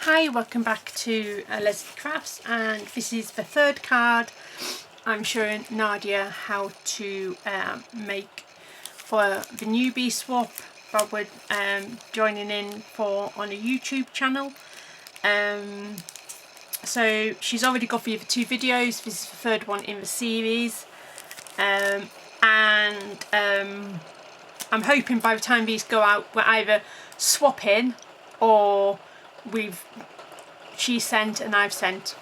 Hi, welcome back to Leslie Crafts, and this is the third card I'm showing Nadia how to make for the newbie swap that we're joining in for on a YouTube channel. So she's already got the other two videos. This is the third one in the series, and I'm hoping by the time these go out we're either swapping or she sent and I've sent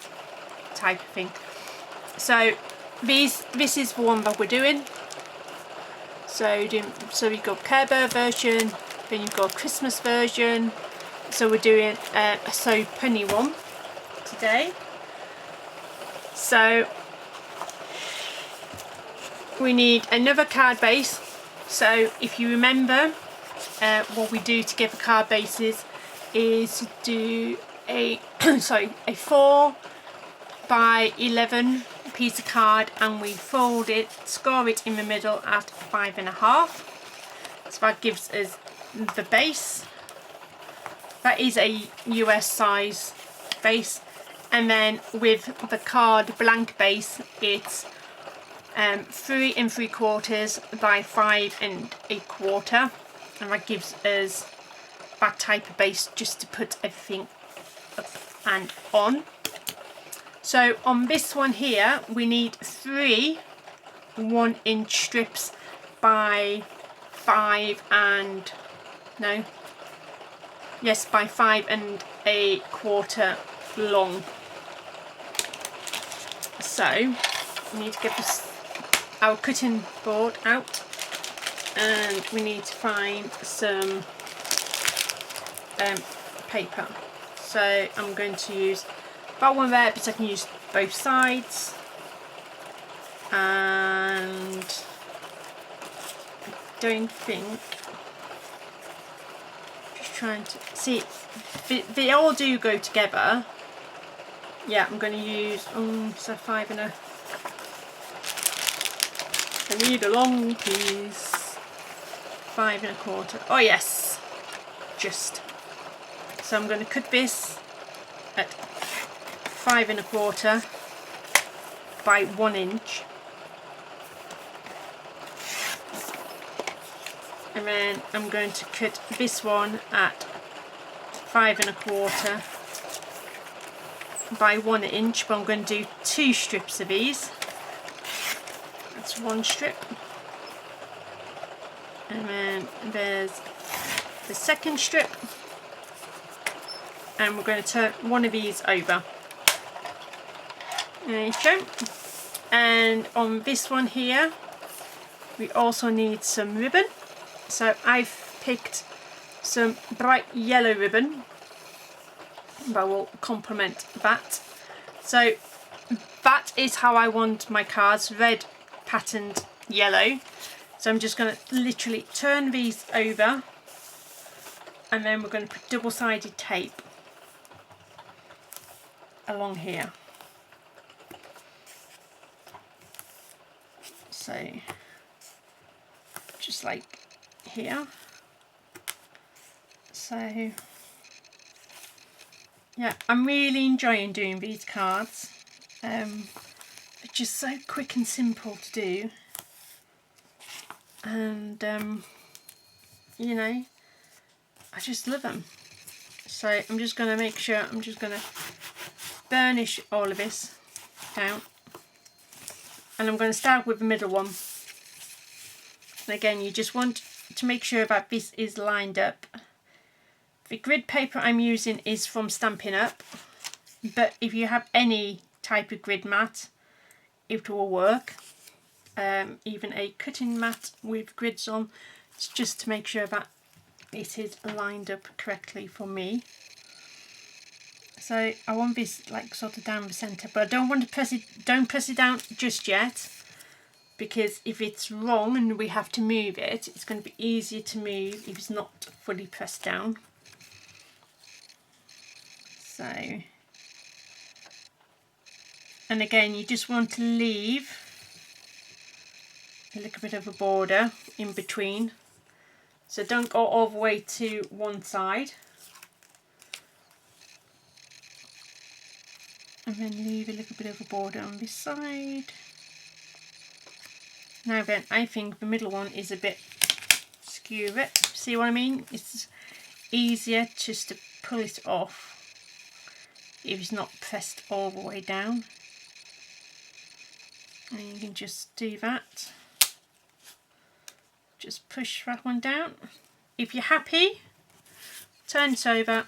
type of thing. So this is the one that we're doing. So you've got Care Bear version, then you've got Christmas version. So we're doing a So Penny one today. So we need another card base. So if you remember, what we do to get the card bases is to do a 4 by 11 piece of card, and we fold it, score it in the middle at 5.5. So that gives us the base. That is a US size base, and then with the card blank base, it's 3 3/4 by 5 1/4, and that gives us that type of base just to put everything up and on. So on this one here we need 3 1-inch strips by 5 1/4 long. So we need to get our cutting board out, and we need to find some paper. So I'm going to use that one there because I can use both sides, and I don't think, just trying to see, they all do go together. Yeah, I'm going to use so 5 1/4. I need a long piece. 5 1/4. Oh yes, just. So I'm going to cut this at 5 1/4 by 1 inch, and then I'm going to cut this one at 5 1/4 by 1 inch, but I'm going to do 2 strips of these. That's 1 strip, and then there's the second strip, and we're going to turn one of these over. There you go. And on this one here we also need some ribbon. So I've picked some bright yellow ribbon that will complement that. So that is how I want my cards, red patterned yellow. So I'm just going to literally turn these over, and then we're going to put double-sided tape along here. So just like here. So yeah, I'm really enjoying doing these cards. They're just so quick and simple to do, and you know, I just love them. So I'm just going to make sure, I'm just going to burnish all of this out, and I'm going to start with the middle one. And again, you just want to make sure that this is lined up. The grid paper I'm using is from Stampin' Up, but if you have any type of grid mat, it will work. Even a cutting mat with grids on, it's just to make sure that it is lined up correctly for me. So I want this like sort of down the centre, but I don't want to press it, don't press it down just yet, because if it's wrong and we have to move it, it's going to be easier to move if it's not fully pressed down. So, and again, you just want to leave a little bit of a border in between, so don't go all the way to one side. and then leave a little bit of a border on this side. Now then, I think the middle one is a bit skew. See what I mean? It's easier just to pull it off if it's not pressed all the way down. And you can just do that. Just push that one down. If you're happy, turn it over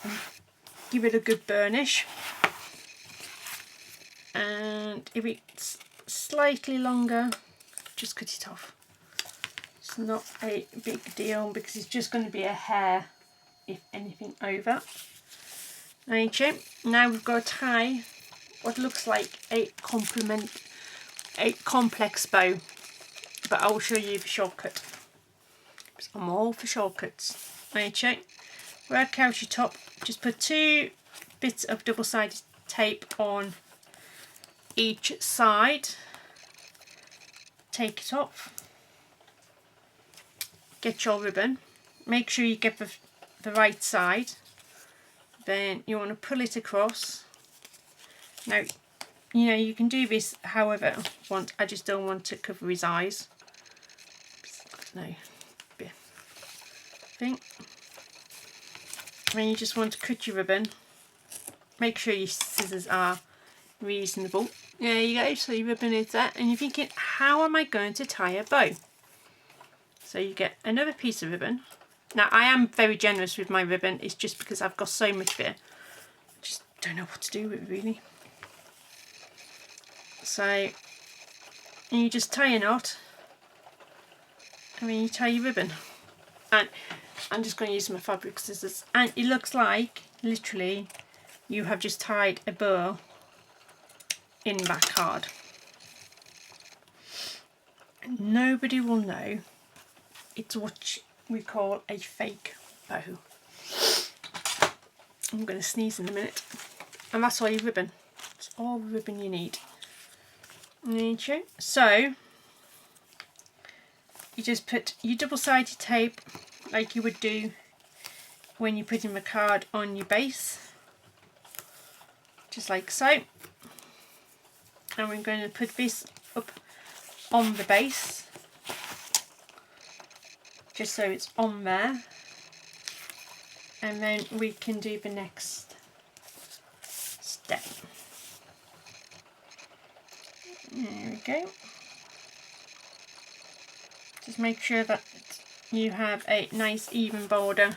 and give it a good burnish. And if it's slightly longer, just cut it off. It's not a big deal because it's just going to be a hair, if anything, over. Okay, now we've got to tie what looks like a complex bow, but I'll show you the shortcut. I'm all for shortcuts. Okay, work out your top. Just put 2 bits of double-sided tape on each side. Take it off. Get your ribbon. Make sure you get the right side. Then you want to pull it across. Now, you know, you can do this however you want. I just don't want to cover his eyes. No. Thing. Then you just want to cut your ribbon. Make sure your scissors are reasonable. There you go, so your ribbon is there, and you're thinking, how am I going to tie a bow? So you get another piece of ribbon. Now I am very generous with my ribbon, it's just because I've got so much of it. I just don't know what to do with it really. So, and you just tie a knot, and then you tie your ribbon. And I'm just going to use my fabric scissors, and it looks like literally you have just tied a bow in that card. And nobody will know. It's what we call a fake bow. I'm going to sneeze in a minute. And that's all your ribbon. It's all the ribbon you need. Okay. So you just put your double-sided tape like you would do when you're putting the card on your base, just like so. And we're going to put this up on the base, just so it's on there, and then we can do the next step. There we go. Just make sure that you have a nice even border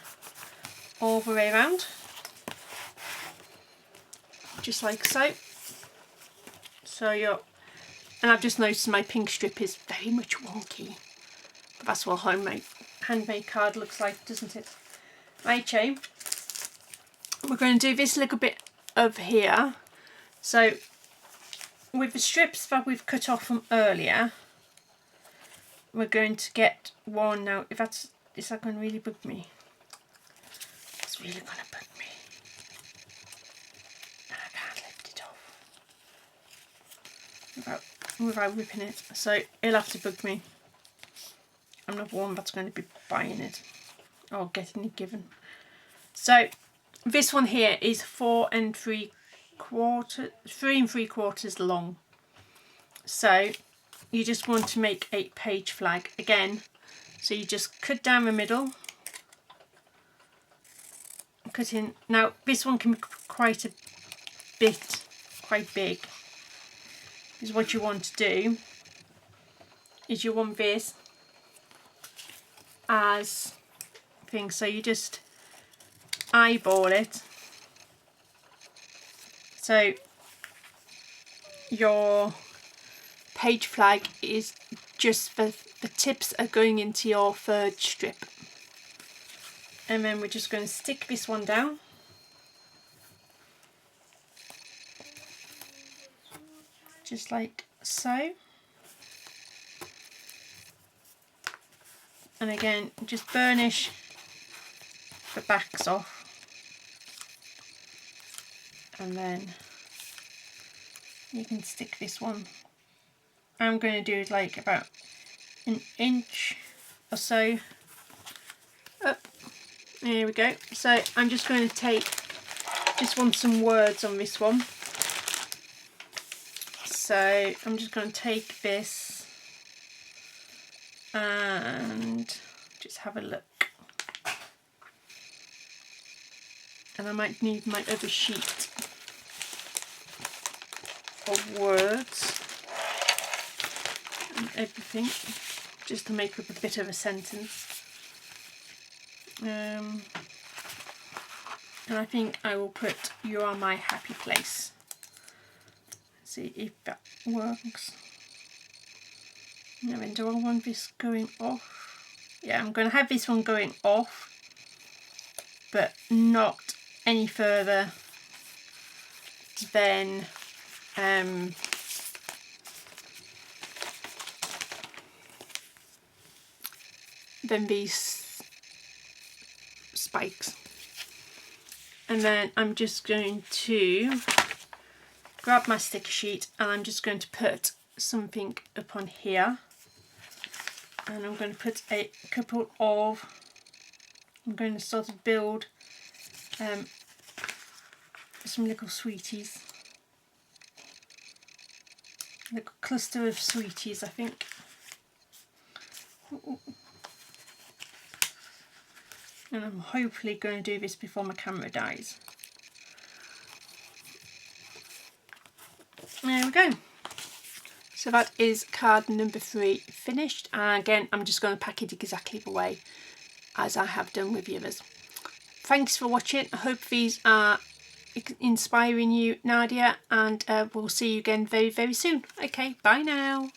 all the way around, just like so. So and I've just noticed my pink strip is very much wonky, but that's what handmade card looks like, doesn't it? Okay, we're going to do this little bit of here. So with the strips that we've cut off from earlier, we're going to get one now. Is that going to really bug me? It's really going to bug me. And I can't lift it off without ripping it. So it'll have to bug me. I'm not one that's going to be buying it or getting it given. So this one here is 3 3/4 long. So you just want to make a page flag again. So you just cut down the middle, cut in. Now this one can be quite big. Is what you want to do is you want this as thing. So you just eyeball it. So your page flag is just the tips are going into your 3rd strip, and then we're just going to stick this one down, just like so, and again just burnish the backs off, and then you can stick this one. I'm going to do like about an inch or so up. There we go. So I'm just going to take just want some words on this one. So I'm just going to take this and just have a look. And I might need my other sheet of words and everything, just to make up a bit of a sentence. And I think I will put "You are my happy place." See if that works. Now then, do I want this going off? Yeah, I'm going to have this one going off, but not any further than these spikes. And then I'm just going to grab my sticker sheet and I'm just going to put something upon here, and I'm going to put a couple of, I'm going to sort of build some little sweeties, a little cluster of sweeties, I think. And I'm hopefully going to do this before my camera dies. There we go. So that is card number 3 finished, and again I'm just going to pack it exactly the way as I have done with the others. Thanks for watching. I hope these are inspiring you, Nadia, and we'll see you again very, very soon. Okay, bye now.